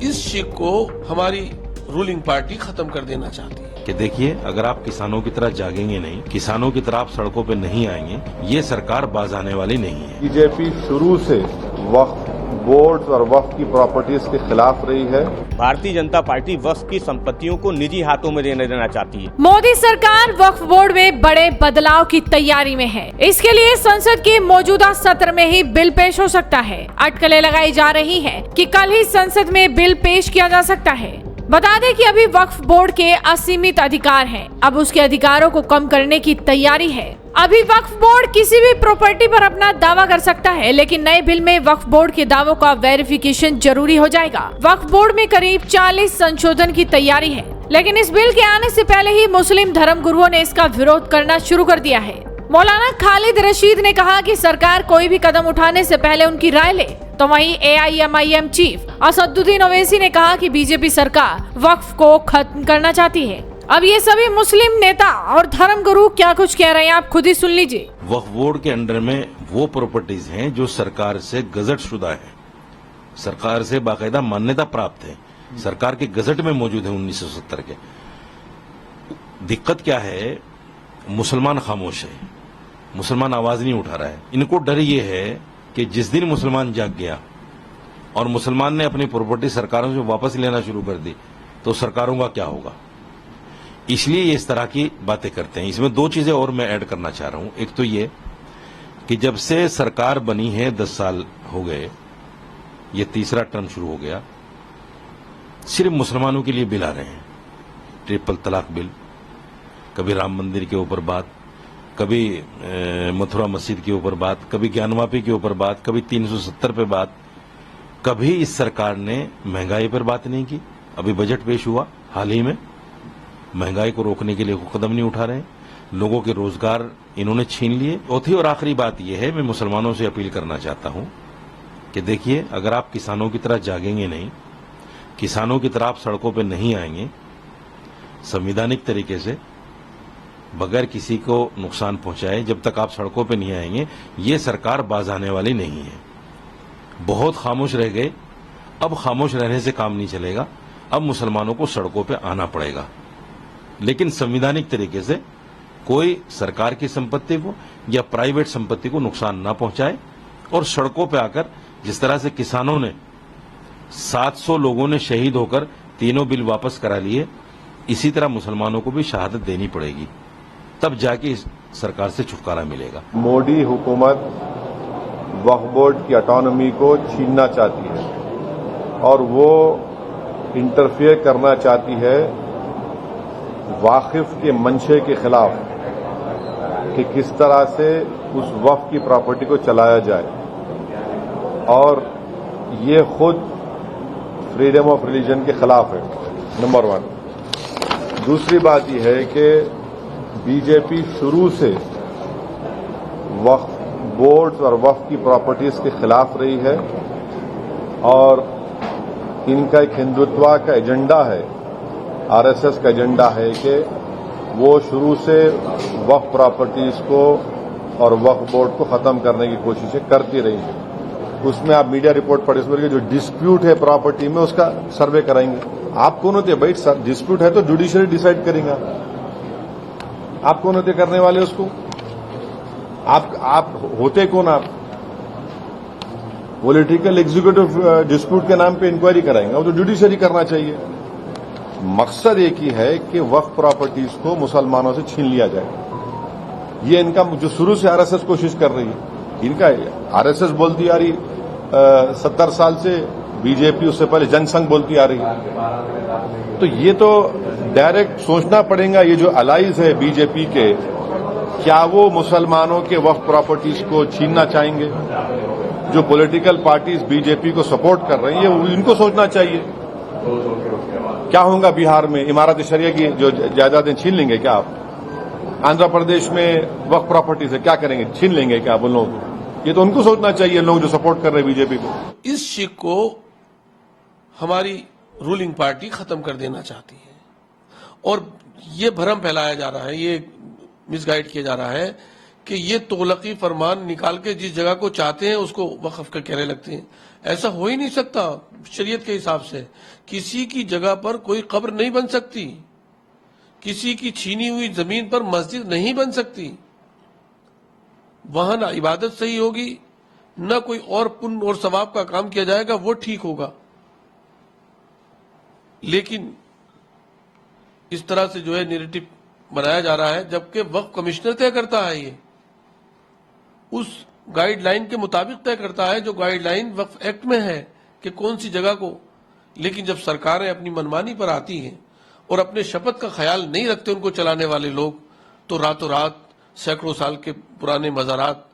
इस शिक को हमारी रूलिंग पार्टी खत्म कर देना चाहती है। कि देखिए, अगर आप किसानों की तरह जागेंगे नहीं, किसानों की तरह आप सड़कों पे नहीं आएंगे, ये सरकार बाज आने वाली नहीं है। बीजेपी शुरू से वक्फ बोर्ड और वक्फ की प्रॉपर्टीज के खिलाफ रही है। भारतीय जनता पार्टी वक्फ की संपत्तियों को निजी हाथों में देना चाहती है। मोदी सरकार वक्फ बोर्ड में बड़े बदलाव की तैयारी में है। इसके लिए संसद के मौजूदा सत्र में ही बिल पेश हो सकता है। अटकलें लगाई जा रही है कि कल ही संसद में बिल पेश किया जा सकता है। बता दें कि अभी वक्फ बोर्ड के असीमित अधिकार हैं। अब उसके अधिकारों को कम करने की तैयारी है। अभी वक्फ बोर्ड किसी भी प्रॉपर्टी पर अपना दावा कर सकता है, लेकिन नए बिल में वक्फ बोर्ड के दावों का वेरिफिकेशन जरूरी हो जाएगा। वक्फ बोर्ड में करीब 40 संशोधन की तैयारी है, लेकिन इस बिल के आने से पहले ही मुस्लिम धर्मगुरुओं ने इसका विरोध करना शुरू कर दिया है। मौलाना खालिद रशीद ने कहा कि सरकार कोई भी कदम उठाने से पहले उनकी राय ले, तो वहीं AIMIM चीफ असदुद्दीन ओवैसी ने कहा कि बीजेपी सरकार वक्फ को खत्म करना चाहती है। अब ये सभी मुस्लिम नेता और धर्मगुरु क्या कुछ कह रहे हैं, आप खुद ही सुन लीजिए। वक्फ बोर्ड के अंडर में वो प्रॉपर्टीज हैं जो सरकार से गजट शुदा है, सरकार से बाकायदा मान्यता प्राप्त है, सरकार के गजट में मौजूद है 1970 के। दिक्कत क्या है, मुसलमान खामोश है, मुसलमान आवाज नहीं उठा रहा है। इनको डर ये है कि जिस दिन मुसलमान जाग गया और मुसलमान ने अपनी प्रॉपर्टी सरकारों से वापस लेना शुरू कर दी तो सरकारों का क्या होगा। इसलिए ये इस तरह की बातें करते हैं। इसमें दो चीजें और मैं ऐड करना चाह रहा हूं। एक तो ये कि जब से सरकार बनी है 10 साल हो गए, ये तीसरा टर्म शुरू हो गया, सिर्फ मुसलमानों के लिए बिल आ रहे हैं। ट्रिपल तलाक बिल, कभी राम मंदिर के ऊपर बात, कभी मथुरा मस्जिद के ऊपर बात, कभी ज्ञानवापी के ऊपर बात, कभी 370 पे बात। कभी इस सरकार ने महंगाई पर बात नहीं की। अभी बजट पेश हुआ हाल ही में, महंगाई को रोकने के लिए कोई कदम नहीं उठा रहे हैं। लोगों के रोजगार इन्होंने छीन लिए। चौथी और आखिरी बात यह है, मैं मुसलमानों से अपील करना चाहता हूं कि देखिए, अगर आप किसानों की तरह जागेंगे नहीं, किसानों की तरह आप सड़कों पर नहीं आएंगे, संवैधानिक तरीके से बगैर किसी को नुकसान पहुंचाए जब तक आप सड़कों पे नहीं आएंगे, ये सरकार बाज आने वाली नहीं है। बहुत खामोश रह गए, अब खामोश रहने से काम नहीं चलेगा। अब मुसलमानों को सड़कों पे आना पड़ेगा, लेकिन संवैधानिक तरीके से कोई सरकार की संपत्ति को या प्राइवेट संपत्ति को नुकसान ना पहुंचाए। और सड़कों पे आकर जिस तरह से किसानों ने 700 लोगों ने शहीद होकर तीनों बिल वापस करा लिए, इसी तरह मुसलमानों को भी शहादत देनी पड़ेगी, तब जाके इस सरकार से छुटकारा मिलेगा। मोदी हुकूमत वक्फ बोर्ड की ऑटोनॉमी को छीनना चाहती है और वो इंटरफेयर करना चाहती है वाकिफ के मंशे के खिलाफ कि किस तरह से उस वक्फ की प्रॉपर्टी को चलाया जाए। और ये खुद फ्रीडम ऑफ रिलीजन के खिलाफ है, नंबर 1। दूसरी बात यह है कि बीजेपी शुरू से वक्फ बोर्ड और वक्फ की प्रॉपर्टीज के खिलाफ रही है और इनका एक हिंदुत्व का एजेंडा है, आरएसएस का एजेंडा है कि वो शुरू से वक्फ प्रॉपर्टीज को और वक्फ बोर्ड को खत्म करने की कोशिशें करती रही हैं। उसमें आप मीडिया रिपोर्ट पढ़े, इसमें जो डिस्प्यूट है प्रॉपर्टी में उसका सर्वे कराएंगे। आप कौन होते हैं भाई? डिस्प्यूट है तो जुडिशरी डिसाइड करेंगे। आप कौन होते करने वाले उसको? आप होते कौन? आप पॉलिटिकल एग्जीक्यूटिव डिस्प्यूट के नाम पे इंक्वायरी कराएंगे, वो तो जुडिशरी करना चाहिए। मकसद एक ही है कि वक्फ प्रॉपर्टीज को मुसलमानों से छीन लिया जाए। ये इनका जो शुरू से आरएसएस कोशिश कर रही है, इनका आरएसएस बोलती आ रही 70 साल से, बीजेपी उससे पहले जनसंघ बोलती आ रही है। तो ये तो डायरेक्ट सोचना पड़ेगा, ये जो अलाइज है बीजेपी के, क्या वो मुसलमानों के वक्फ प्रॉपर्टीज को छीनना चाहेंगे? जो पॉलिटिकल पार्टीज बीजेपी को सपोर्ट कर रही है, इनको सोचना चाहिए क्या होगा बिहार में। इमारत शरिया की जो जायदादें छीन लेंगे क्या आप? आंध्र प्रदेश में वक्फ प्रॉपर्टीज है, क्या करेंगे? छीन लेंगे क्या आप उन लोगों को? ये तो उनको सोचना चाहिए, लोग जो सपोर्ट कर रहे हैं बीजेपी को। इस शिक को हमारी रूलिंग पार्टी खत्म कर देना चाहती है और ये भ्रम फैलाया जा रहा है, ये मिसगाइड किया जा रहा है कि ये तोलकी फरमान निकाल के जिस जगह को चाहते हैं उसको वक्फ का कहने लगते हैं। ऐसा हो ही नहीं सकता शरीयत के हिसाब से। किसी की जगह पर कोई कब्र नहीं बन सकती, किसी की छीनी हुई जमीन पर मस्जिद नहीं बन सकती। वहां ना इबादत सही होगी, न कोई और पुण्य और सवाब का काम किया जाएगा, वो ठीक होगा। लेकिन इस तरह से जो है नैरेटिव बनाया जा रहा है, जबकि वक्फ कमिश्नर तय करता है, ये उस गाइडलाइन के मुताबिक तय करता है जो गाइडलाइन वक्फ एक्ट में है कि कौन सी जगह को। लेकिन जब सरकारें अपनी मनमानी पर आती हैं और अपने शपथ का ख्याल नहीं रखते उनको चलाने वाले लोग, तो रातों रात सैकड़ों साल के पुराने मज़ारात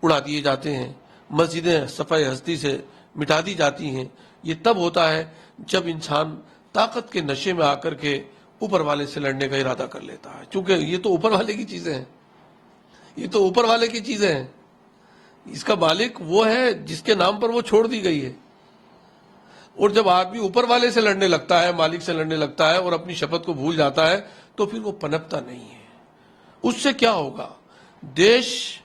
उड़ा दिए जाते हैं, मस्जिदें सफ़ाई हस्ती से मिटा दी जाती हैं। ये तब होता है जब इंसान ताकत के नशे में आकर के ऊपर वाले से लड़ने का इरादा कर लेता है, क्योंकि ये तो ऊपर वाले की चीजें हैं, ये तो ऊपर वाले की चीजें हैं। इसका मालिक वो है जिसके नाम पर वो छोड़ दी गई है। और जब आदमी ऊपर वाले से लड़ने लगता है, मालिक से लड़ने लगता है और अपनी शपथ को भूल जाता है, तो फिर वो पनपता नहीं है। उससे क्या होगा? देश,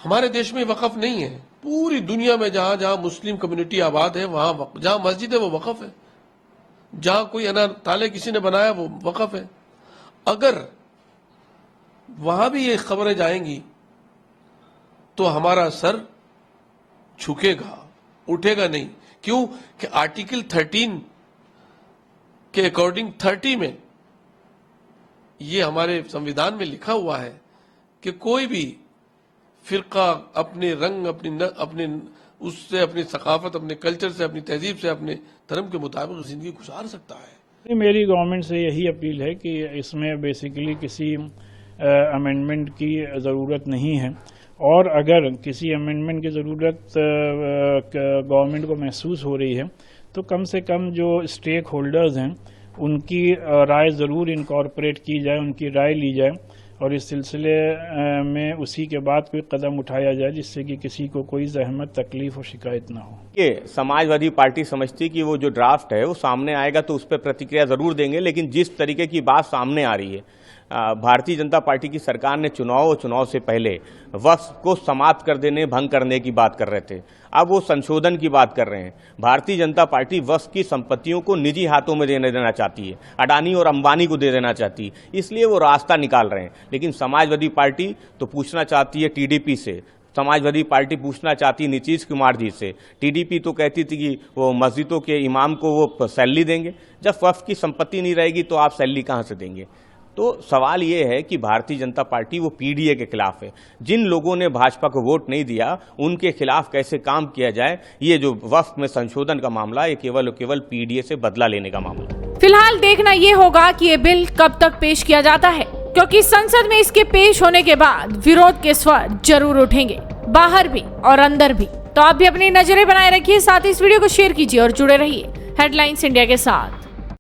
हमारे देश में वक़फ़ नहीं है। पूरी दुनिया में जहां जहां मुस्लिम कम्युनिटी आबाद है, वहां जहां मस्जिद है वो वक़फ़ है, जहां कोई अनार ताले किसी ने बनाया वो वक़फ़ है। अगर वहां भी ये खबरें जाएंगी तो हमारा सर झुकेगा, उठेगा नहीं। क्यों? कि आर्टिकल 13 के अकॉर्डिंग 30 में ये हमारे संविधान में लिखा हुआ है कि कोई भी फिरका अपने रंग, अपने उससे, अपनी सकाफत, अपने कल्चर से, अपनी तहजीब से, अपने धर्म के मुताबिक जिंदगी गुजार सकता है। मेरी गवर्नमेंट से यही अपील है कि इसमें बेसिकली किसी अमेंडमेंट की ज़रूरत नहीं है, और अगर किसी अमेंडमेंट की ज़रूरत गवर्नमेंट को महसूस हो रही है तो कम से कम जो स्टेक होल्डर्स हैं उनकी राय ज़रूर इनकॉर्पोरेट की जाए, उनकी राय ली जाए, और इस सिलसिले में उसी के बाद कोई कदम उठाया जाए जिससे कि किसी को कोई जहमत, तकलीफ और शिकायत ना हो। ये समाजवादी पार्टी समझती कि वो जो ड्राफ्ट है वो सामने आएगा तो उस पर प्रतिक्रिया जरूर देंगे, लेकिन जिस तरीके की बात सामने आ रही है, भारतीय जनता पार्टी की सरकार ने चुनाव से पहले वक्फ को समाप्त कर देने, भंग करने की बात कर रहे थे, अब वो संशोधन की बात कर रहे हैं। भारतीय जनता पार्टी वक्फ की संपत्तियों को निजी हाथों में देना चाहती है, अडानी और अंबानी को दे देना चाहती है, इसलिए वो रास्ता निकाल रहे हैं। लेकिन समाजवादी पार्टी तो पूछना चाहती है टीडीपी से, समाजवादी पार्टी पूछना चाहती है नीतीश कुमार जी से। टीडीपी तो कहती थी कि वो मस्जिदों के इमाम को वो सैलरी देंगे, जब वक्फ की संपत्ति नहीं रहेगी तो आप सैलरी कहां से देंगे? तो सवाल ये है कि भारतीय जनता पार्टी वो पीडीए के खिलाफ है। जिन लोगों ने भाजपा को वोट नहीं दिया उनके खिलाफ कैसे काम किया जाए, ये जो वक्फ में संशोधन का मामला, ये केवल पीडीए से बदला लेने का मामला है। फिलहाल देखना ये होगा कि ये बिल कब तक पेश किया जाता है, क्योंकि संसद में इसके पेश होने के बाद विरोध के स्वर जरूर उठेंगे, बाहर भी और अंदर भी। तो आप भी अपनी नजरें बनाए रखिए, साथ ही इस वीडियो को शेयर कीजिए और जुड़े रहिए हेडलाइंस इंडिया के साथ।